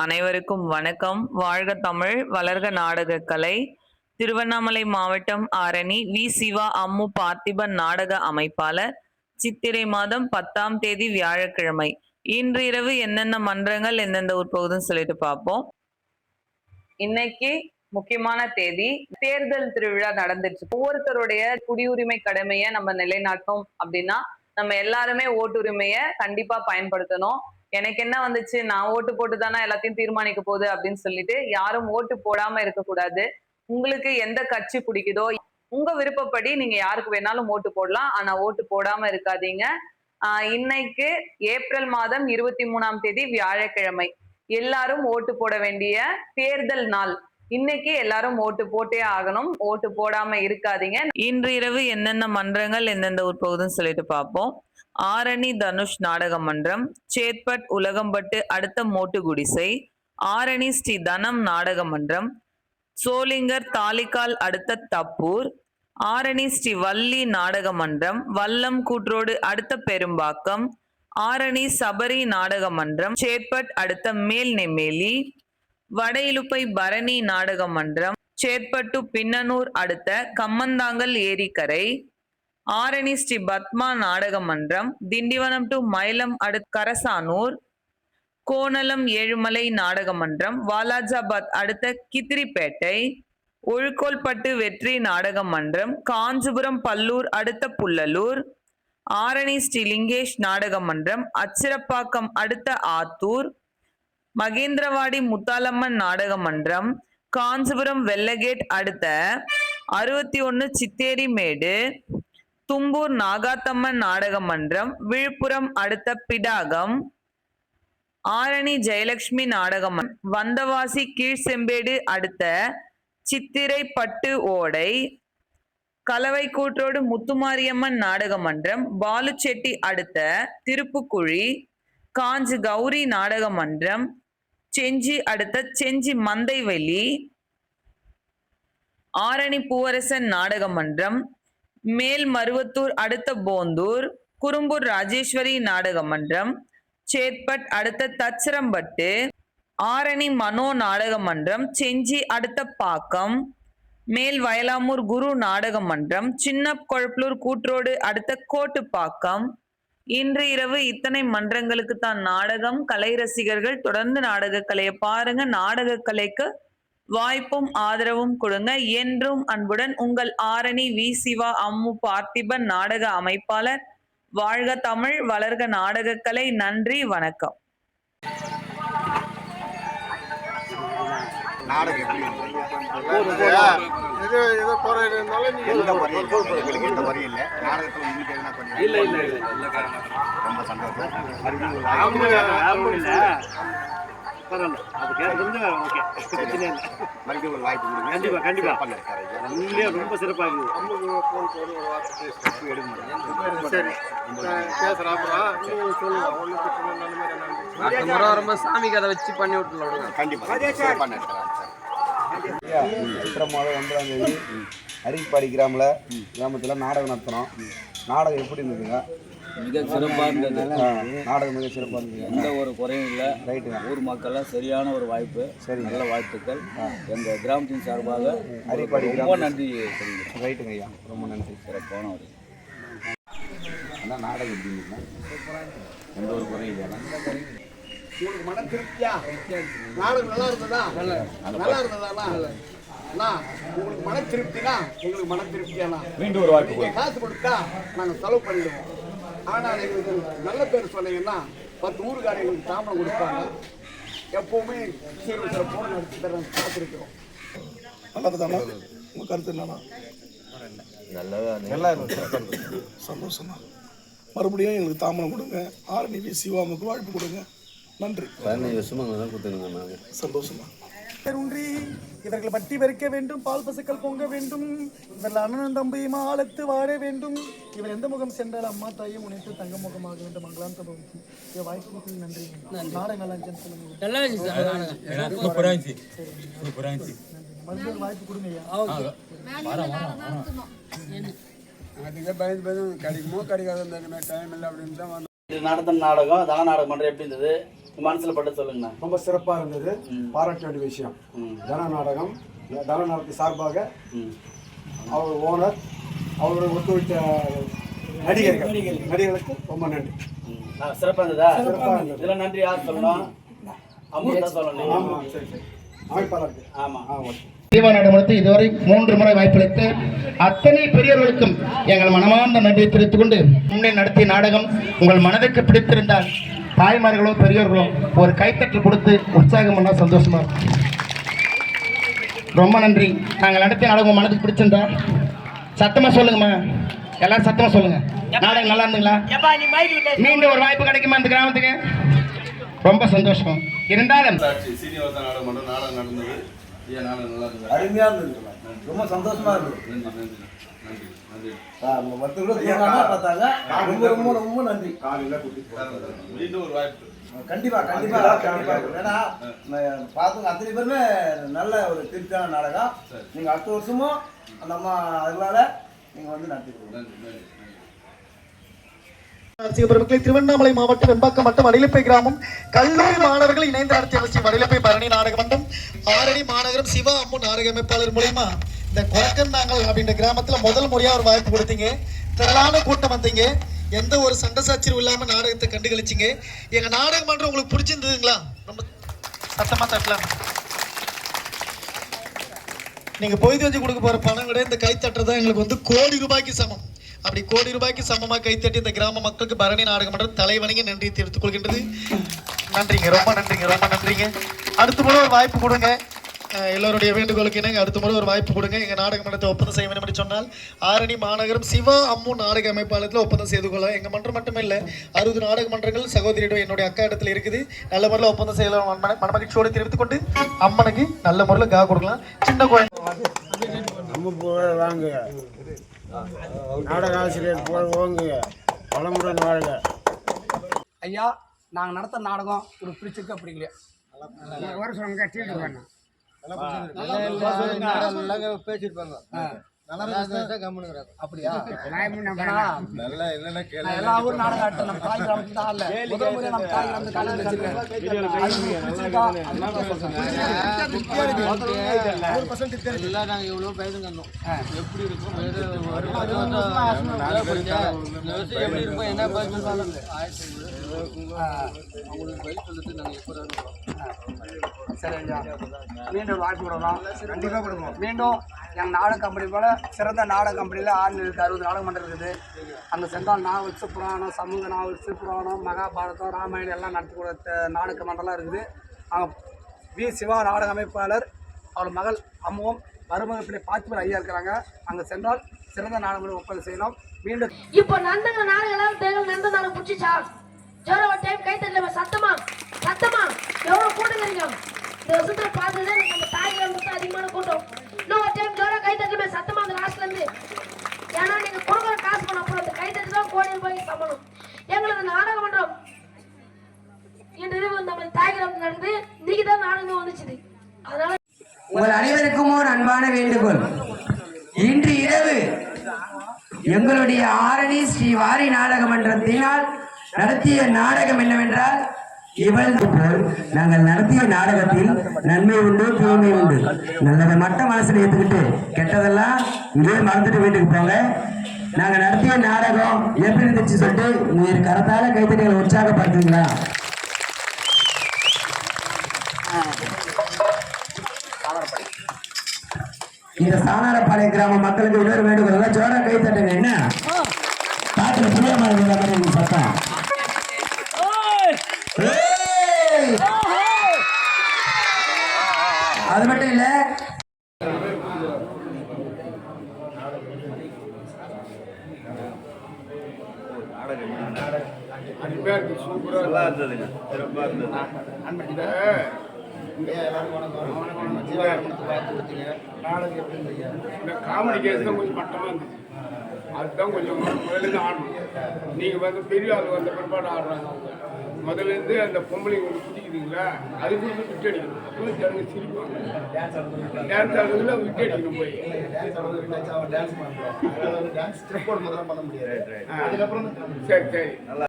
அனைவருக்கும் வணக்கம். வாழ்க தமிழ், வளர்க நாடகக் கலை. திருவண்ணாமலை மாவட்டம் ஆரணி வி. சிவா அம்மு பார்த்திபன் நாடக அமைப்பாளர். சித்திரை மாதம் 10ஆம் தேதி வியாழக்கிழமை. இன்று இரவு என்னென்ன மன்றங்கள் எந்தெந்த ஊர் போகுதுன்னு சொல்லிட்டு பார்ப்போம். இன்னைக்கு முக்கியமான தேதி. தேர்தல் திருவிழா நடந்துச்சு. ஒவ்வொருத்தருடைய குடியுரிமை கடமையை நம்ம நிலைநாட்டணும் அப்படின்னா நம்ம எல்லாருமே ஓட்டுரிமைய கண்டிப்பா பயன்படுத்தணும். எனக்கு என்ன வந்துச்சு, நான் ஓட்டு போட்டு தானே எல்லாத்தையும் தீர்மானிக்க போகுது அப்படின்னு சொல்லிட்டு யாரும் ஓட்டு போடாம இருக்கக்கூடாது. உங்களுக்கு எந்த கட்சி பிடிக்குதோ உங்க விருப்பப்படி நீங்க யாருக்கு வேணாலும் ஓட்டு போடலாம். ஆனா ஓட்டு போடாம இருக்காதீங்க. இன்னைக்கு ஏப்ரல் மாதம் 23ஆம் தேதி வியாழக்கிழமை. எல்லாரும் ஓட்டு போட வேண்டிய தேர்தல் நாள். இன்னைக்கு எல்லாரும் ஓட்டு போட்டே ஆகணும். ஓட்டு போடாம இருக்காதீங்க. இன்று இரவு என்னென்ன மன்றங்கள் எந்தெந்த ஊர் போகுதுன்னு சொல்லிட்டு பார்ப்போம். ஆரணி தனுஷ் நாடக மன்றம், சேத்பட் உலகம்பட்டு அடுத்த மோட்டு குடிசை, ஆரணி ஸ்ரீ தனம் நாடக மன்றம், சோளிங்கர் தாலிக்கால் அடுத்த தப்பூர், ஆரணி ஸ்ரீ வள்ளி நாடக மன்றம், வல்லம் கூட்ரோடு அடுத்த பெரும்பாக்கம், ஆரணி சபரி நாடக மன்றம், சேத்பட் அடுத்த மேல் நெம்மேலி, வடையிலுப்பை பரணி நாடக மன்றம், சேத்பட்டு பின்னனூர் அடுத்த கம்மந்தாங்கல் ஏரிக்கரை, ஆரணி ஸ்ரீ பத்மா நாடக மன்றம், திண்டிவனம் டு மயிலம் அடுத்த கரசானூர், கோணலம் ஏழுமலை நாடக மன்றம், வாலாஜாபாத் அடுத்த கித்திரிப்பேட்டை, ஒழுக்கோல்பட்டு வெற்றி நாடக மன்றம், காஞ்சிபுரம் பல்லூர் அடுத்த புல்லலூர், ஆரணி ஸ்ரீ லிங்கேஷ் நாடக மன்றம், அச்சிரப்பாக்கம் அடுத்த ஆத்தூர், மகேந்திரவாடி முத்தாலம்மன் நாடக மன்றம், காஞ்சிபுரம் வெள்ளகேட் அடுத்த 61 சித்தேரி மேடு, தும்பூர் நாகாத்தம்மன் நாடக மன்றம், விழுப்புரம் அடுத்த பிடாகம், ஆரணி ஜெயலட்சுமி நாடக மன்றம், வந்தவாசி கீழ்செம்பேடு அடுத்த சித்திரை பட்டு ஓடை, கலவை கூற்றோடு முத்துமாரியம்மன் நாடக மன்றம், பாலுச்செட்டி அடுத்த திருப்புக்குழி, காஞ்சி கௌரி நாடக மன்றம், செஞ்சி அடுத்த செஞ்சி மந்தைவெளி, ஆரணி பூவரசன் நாடக மன்றம், மேல் மருவத்தூர் அடுத்த போந்தூர், குறும்பூர் ராஜேஸ்வரி நாடக மன்றம், சேத்பட் அடுத்த தச்சரம்பட்டு, ஆரணி மனோ நாடக மன்றம், செஞ்சி அடுத்த பாக்கம், மேல் வயலாமூர் குரு நாடக மன்றம், சின்ன கொழப்பலூர் கூற்றோடு அடுத்த கோட்டுப்பாக்கம். இன்று இரவு இத்தனை மன்றங்களுக்கு தான் நாடகம். கலை ரசிகர்கள் தொடர்ந்து நாடக கலையை பாருங்க. நாடக கலைக்கு வாய்ப்பும் ஆதரவும் கொடுங்க. என்றும் அன்புடன் உங்கள் ஆரணி வி. சிவா அம்மு பார்த்திபன் நாடக அமைப்பாளர். வாழ்க தமிழ், வளர்க நாடகக்கலை. நன்றி, வணக்கம். ரொம்ப சிறப்பாக ரொம்ப சாமி கதை வச்சு பண்ணி விட்டுலாம். சித்திரை மாதம் 1ஆம் தேதி அரிப்பாடி கிராமத்தில் நாடகம் நடத்துகிறோம். நாடகம் எப்படி இருந்ததுங்க? மிக சிறப்பாக இருந்தது. நாடகம் மிக சிறப்பாக இருந்தது. எந்த ஒரு குறையும் இல்லை. ரைட்டுங்க. ஊர் மக்கள்லாம் சரியான ஒரு வாய்ப்பு. சரி, நல்ல வாழ்த்துக்கள். எங்கள் கிராமத்தின் சார்பாக அரிப்பாடி ரொம்ப நன்றி தெரிவிக்கிறேன். ரைட்டுங்க ஐயா, ரொம்ப நன்றி. சிறப்பான ஒரு ஆனால் நாடகம் எப்படி இருந்ததுங்க? எந்த ஒரு குறையும் இல்லையா? உங்களுக்கு மன திருப்தியா? நாடகம் நல்லா இருந்ததா? நல்லா இருந்ததாண்ணா? உங்களுக்கு மன திருப்தினா எங்களுக்கு மன திருப்தியாண்ணா. மீண்டும் ஒரு வாய்ப்பு. நீங்கள் காசு கொடுத்தா நாங்கள் செலவு பண்ணிடுவோம். ஆனால் எங்களுக்கு நல்ல பேர் சொன்னீங்கன்னா 10 ஊருக்காரர் எங்களுக்கு தாமரம் கொடுப்பாங்க. எப்பவுமே சீர்வு சிறப்போடு நடத்தி தர காத்திருக்கிறோம். நல்லதுதானா? உங்கள் கருத்து என்னன்னா? நல்லா இருந்துச்சு. சந்தோஷமா. மறுபடியும் எங்களுக்கு தாமரம் கொடுங்க. ஆரணி வி. சிவாமுக்கு வாழ்ப்பு கொடுங்க. நன்றி. 15 வருஷமாக தான் கொடுத்துருங்க. நாங்கள் சந்தோஷமா. ஒன்றி இவர்கள் பட்டி பறிக்க வேண்டும், பால் பசுக்கள் பொங்க வேண்டும், இவர்கள் அண்ணன் தம்பியும் ஆழத்து வாழ வேண்டும், இவர் எந்த முகம் சென்றால் அம்மா தாயும் உனைத்து தங்க முகமாக வேண்டும். மங்களாம் தபம். வாய்ப்புக்கு நன்றி. நாடகம் நல்லா மறுபடியும் வாய்ப்பு கொடுங்க ஐயா. கிடைக்குமோ கிடைக்காது டைம் இல்லை அப்படின்னு தான் இது நடத்தின நாடகம் தன நாடகம் பண்ணுற எப்படி இருந்தது? மனசுல பட்டு சொல்லுங்கண்ணா. ரொம்ப சிறப்பாக இருந்தது, பாராட்ட வேண்டிய விஷயம். தன நாடகம், தன நாடகத்தை சார்பாக அவர் ஓனர், அவரோட ஒத்துழைத்த நடிகர்களுக்கு ரொம்ப நன்றி. சிறப்பாக இருந்ததா? சிறப்பாக இருந்தது. இதெல்லாம் நன்றி யார் சொல்லணும்? அம்மா தான் சொல்லணும். ஆமாம், சரி சரி, அமைப்பாளருக்கு. ஆமாம். தீவாநாடு இதுவரை 3 முறை வாய்ப்பளித்து அத்தனை பெரியவர்களுக்கும் எங்கள் மனமார்ந்த நன்றியை தெரிவித்துக் கொண்டு முன்னே நடத்திய நாடகம் உங்கள் மனதுக்கு பிடித்திருந்தால் தாய்மார்களோ பெரியோர்களோ ஒரு கைத்தட்டல் கொடுத்து உற்சாகம் பண்ணா சந்தோஷமா இருக்கும். ரொம்ப நன்றி. நாங்கள் நடத்திய நாடகம் உங்கள் மனதுக்கு பிடிச்சிருந்தா சத்தமாக சொல்லுங்கம்மா, எல்லாரும் சத்தமாக சொல்லுங்க. நாடகம் நல்லா இருந்துங்களா? மீண்டும் ஒரு வாய்ப்பு கிடைக்குமா இந்த கிராமத்துக்கு? ரொம்ப சந்தோஷம். இருந்தாலும் சீனிவாசன் நாடகம் மட்டும் நாடகம் நடந்தது. நாடகம் நல்லா இருந்தது, அருமையா இருந்தது, ரொம்ப சந்தோஷமா இருந்தது. நன்றி நன்றி நன்றி நன்றி. பார்த்தாங்க, ரொம்ப ரொம்ப ரொம்ப நன்றி. மீண்டும் ஒரு வாய்ப்பு கண்டிப்பா கண்டிப்பா கண்டிப்பா. ஏன்னா பார்த்துங்க அத்தனை பேருமே நல்ல ஒரு திருப்தியான நாடகம். நீங்க அடுத்த வருஷமும் நம்ம அதனால நீங்க வந்து நடத்தி கொடுங்க. நன்றி நன்றி. பெருமக்களை, திருவண்ணாமலை மாவட்டம் வெம்பாக்கம் வட்டம் வடிலப்பை கிராமம் கல்லூரி மாணவர்கள் இணைந்து நடத்திய ஸ்ரீ வடிலப்பை பரணி நாடக மன்றம் ஆரணி மாநகரம் சிவா அம்மு நாடக அமைப்பாளர் மூலமா இந்த கொரக்கந்தாங்கல் அப்படின்ற கிராமத்துல முதல் முறையா ஒரு வாய்ப்பு கொடுத்தீங்க. திரளான கூட்டம் வந்தீங்க. எந்த ஒரு சண்டை சச்சரவு இல்லாம நாடகத்தை கண்டுகளிச்சிங்க. எங்க நாடக மன்றம் உங்களுக்கு பிடிச்சிருந்ததுங்களா? ரொம்ப சத்தமா தட்டலாம். நீங்க பொய்து வச்சு கொடுக்க போற பணம் விட இந்த கை தட்டுறதா எங்களுக்கு வந்து கோடி ரூபாய்க்கு சமம். அப்படி கோடி ரூபாய்க்கு சமமாக கைத்தட்டி இந்த கிராம மக்களுக்கு பரணி நாடகம் மன்றம் தலைவணிங்க நன்றி தெரிவித்துக் கொள்கின்றது. நன்றிங்க, ரொம்ப நன்றிங்க, ரொம்ப நன்றிங்க. அடுத்த முறை ஒரு வாய்ப்பு கொடுங்க. எல்லோருடைய வேண்டுகோளுக்கு இணங்க அடுத்த முறை ஒரு வாய்ப்பு கொடுங்க. எங்க நாடக மன்றத்தை ஒப்பந்தம் செய்ய வேண்டும் என்று சொன்னால் ஆரணி மாநகரம் சிவா அம்மு நாடக அமைப்பாளத்தில் ஒப்பந்தம் செய்து கொள்ள. எங்க மன்றம் மட்டுமே இல்லை, 60 நாடக மன்றங்கள் சகோதரியிடம் என்னுடைய அக்கா இடத்துல இருக்குது. நல்ல முறையில் ஒப்பந்தம் செய்யலாம். மனமகிழ்ச்சியோடு தெரிவித்துக் கொண்டு அம்மனுக்கு நல்ல முறையில் கா கொடுக்கலாம். சின்ன குழந்தை வாங்க, நாடக ஆசிரியர் புகழ் ஓங்குங்க, வளமுடன் வாழ்க. ஐயா, நாங்கள் நடத்த நாடகம் ஒரு பிடிச்சிருக்கா பிடிக்கலையா? பேசிருப்பாங்க. அப்படியா? எல்லா ஊரும் நாடகம் ஆட்டம் நம்ம தாய் கிராமத்துல தான் இல்ல. முதல் முறையா நம்ம தாய் கிராமத்து காலேஜ் வச்சிருக்கேன். எப்படி இருக்கும் என்ன அவங்களுக்கு பயிர் சொல்லிட்டு நாங்கள் எப்போ சரி ஐயா, மீண்டும் ஒரு வாய்ப்பு கொடுக்கலாம். கண்டிப்பாக கொடுங்க. மீண்டும் எங்கள் நாடக கம்பெனி போல் சிறந்த நாடக கம்பெனியில் 60 நாடக மன்றம் இருக்குது. அங்கே சென்றால் நாவல்ஸ், புராணம், சமூக நாவல்ஸ், புராணம், மகாபாரதம், ராமாயணம் எல்லாம் நடத்தி கொடுத்த நாடக மன்றம்லாம் இருக்குது. அங்கே வி சிவா நாடக அமைப்பாளர், அவள் மகள் அம்முவும் மருமக பிள்ளை பார்த்திபன் ஐயா இருக்கிறாங்க. அங்கே சென்றால் சிறந்த நாடகம் ஒப்பந்தம் செய்யலாம். மீண்டும் இப்போ நந்தங்க நாடகம் எல்லாம் தேங்கள் நந்த நாடகம் பிடிச்சிச்சா? ஜோர ஒரு டைம் கை தட்டல, சத்தமா சத்தமா எவ்வளவு கூட்டுங்க. இந்த வருஷத்துல பார்த்தது நம்ம தாய் கிராமத்துல அதிகமான கூட்டம். இன்னும் ஒரு டைம் ஜோர கை தட்டல, சத்தமா அந்த லாஸ்ட்ல இருந்து. ஏன்னா நீங்க கொடுக்குற காசு பண்ண அப்புறம் அந்த கை தட்டு தான் கோடி ரூபாய்க்கு சம்பளம். எங்களுக்கு நாடக மன்றம் இன்று நம்ம தாய் கிராமத்தில் நடக்குது. இன்னைக்கு தான் நாடகம் வந்துச்சு. அதனால உங்கள் அனைவருக்கும் ஒரு அன்பான வேண்டுகோள். இன்று இரவு எங்களுடைய ஆரணி ஸ்ரீ வாரி நாடக மன்றத்தினால் நடத்திய நாடகம் என்னவென்றால், இவள் போல் நாங்கள் நடத்திய நாடகத்தில் நன்மை உண்டு, தீமை உண்டு. நல்லதை மட்டும் மனசில் ஏற்றுக்கிட்டு கெட்டதெல்லாம் இங்கே மறந்துட்டு வீட்டுக்கு போங்க. நாங்கள் நடத்திய நாடகம் எப்படி இருந்துச்சு சொல்லிட்டு நீர் கரத்தால கைத்தறிகளை உற்சாகப்படுத்துங்களா? இந்த சாணாரப்பாளைய கிராம மக்களுக்கு இன்னொரு வேண்டுகோள், ஜோர கை தட்டுங்க. என்ன காத்துல புளிய மாதிரி சத்தம். அது மட்டும் இல்ல, நல்லா இருந்ததுங்க, சிறப்பாக இருந்தது. காமெடி கேஸ் தான் கொஞ்சம் மட்டமாக இருந்துச்சு. அதுதான் கொஞ்சம் முதலேருந்து ஆடணும். நீங்கள் வந்து பெரிய ஆள் வந்த பிற்பாடு ஆடுறாங்க. அவங்க முதலேருந்து அந்த பொம்பளைங்க ஒன்று பிடிக்குதுங்களா, அது கொஞ்சம் விட்டு அடிக்கணும். அப்போ ஜனங்க சிரிப்பாங்க. டான்ஸ் ஆடுறதுல விட்டு அடிக்கணும். போய் டான்ஸ் பண்ணுறோம். டான்ஸ் ஸ்டெப்போடு முதல்ல பண்ண முடியாது. அதுக்கப்புறம் சரி சரி நல்லா